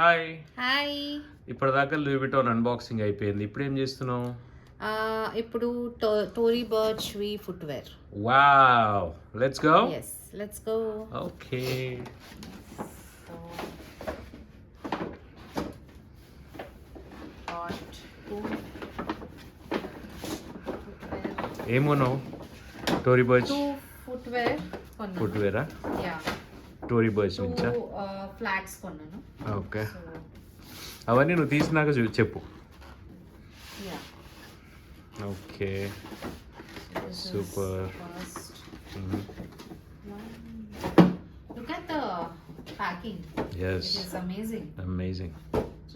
Hi. Hi. ఇప్పటిదాకా Louis Vuitton unboxing అయిపోయింది. ఇప్పుడు ఏం చేస్తున్నావు? ఇప్పుడు టోరీ బర్చ్ వి footwear. Wow, let's go. Yes, let's go. Okay. ఏమోనో టోరీ బర్చ్ ఫుట్వేర్ ఫుట్వేరా? యా, టోరీ బర్చ్ నుంచా? ఫ్లాట్స్ కొన్నాను. ఓకే, అవన్నీ నువ్వు తీసినాక చెప్పు. Yeah, okay, super. Look at the packing. Yes. It is amazing. Amazing.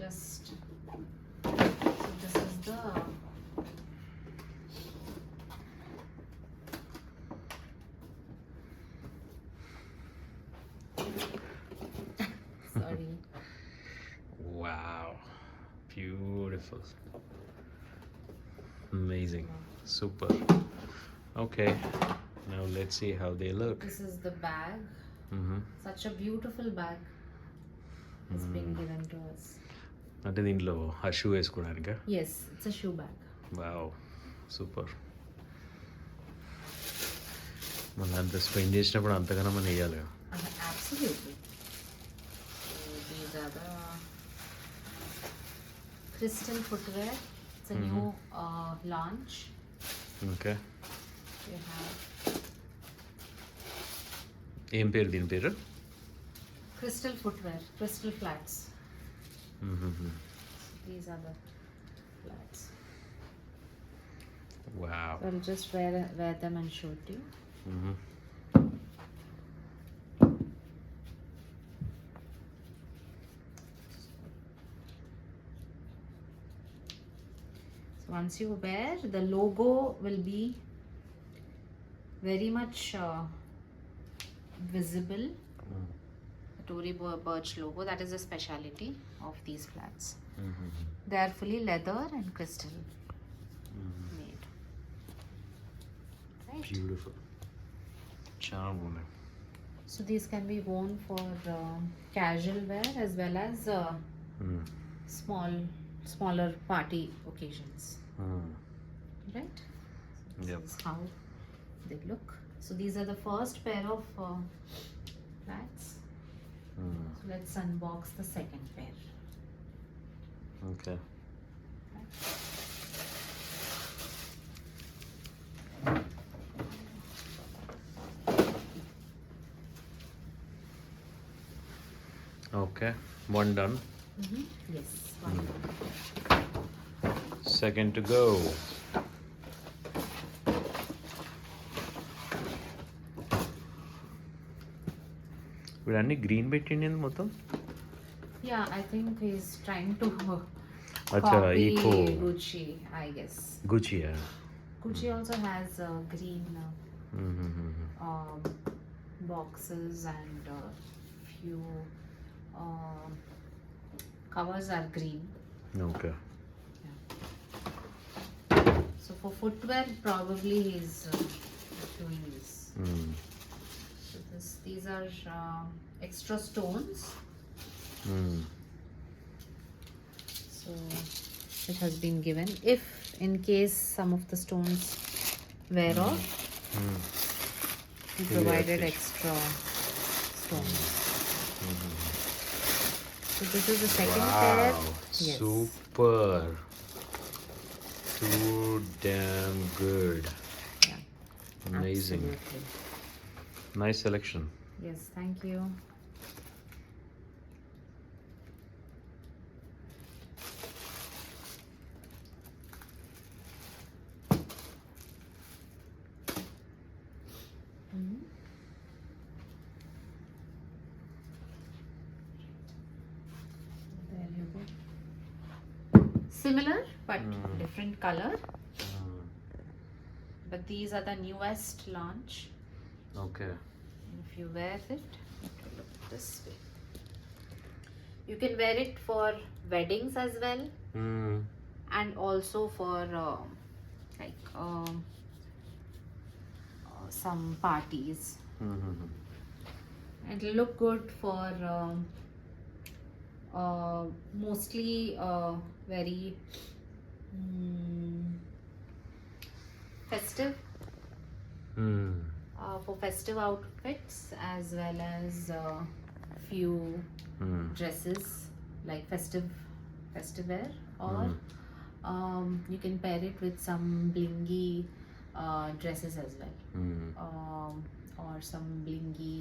Just so this is the sorry. Wow, beautiful. Amazing. Super. Okay, now let's see how they look. This is the bag. Such a beautiful bag has been given to us. అంటే దీంట్లో ఆ shoe వేసుకోవడానికా? Yes, it's a shoe bag. Wow, super. మనం అంత spend చేసినప్పుడు అంతగానో మనం వేయాలి. Absolutely. So these are the crystal footwear. It's a new launch. Okay, We have ఏం పేరు దీని పేరు? crystal footwear, crystal flats. These are the flats. Wow. So I'll just wear them and show it to you. So once you wear, the logo will be very much visible. The Tory Burch logo, that is the speciality of these flats. They are fully leather and crystal made. Right? Beautiful, చాలా బాగున్నాయి. So these can be worn for casual wear as well as smaller party occasions. Right? So Yep. this is how they look. So these are the first pair of flats. So let's unbox the second pair. Okay. Okay, one done. Yes. One. Second to go. ఇప్పుడు అన్ని green పెట్టిండి మొత్తం. Yeah, I think he's trying to అచ్చా, copy ఈకో Gucci, I guess. గుచియా? Gucci also has green boxes and few covers are green. Okay. So for footwear, probably he's doing this. So these are extra stones. So it has been given. If in case some of the stones wear off, he provided extra stones. So this is the second pair. Yes. Super. Too damn good. Yeah. Amazing. Absolutely. Nice selection. Yes, thank you. There you go. Similar but different color. But these are the newest launch. Okay. If you wear it, it will look this way. You can wear it for weddings as well, and also for some parties. It will look good for mostly very festive, for festive outfits, as well as few dresses like festive wear, or you can pair it with some blingy dresses as well, or some blingy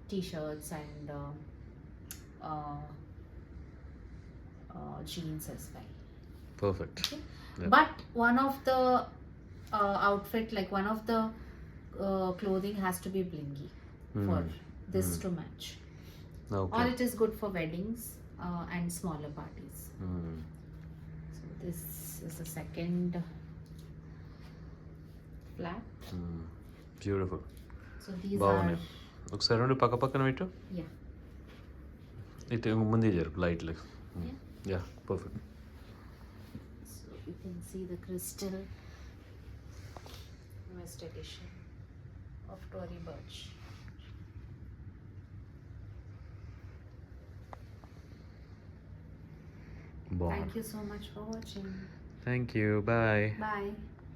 t-shirts and jeans as well. Perfect. Okay? Yeah. But one of the outfit, like one of the clothing has to be blingy for this to match. Okay. Or it is good for weddings and smaller parties. So this is the second flat. Beautiful. So these బాగున్నాయి. are, ఒకసారి రెండు పక్క పక్కన పెట్టు. yeah. ఇటు ముందే జరుపు లైట్లు. Yeah perfect. So you can see the crystal West edition of Tory Burch. బాగుంది. Thank you so much for watching. Thank you. Bye. Bye.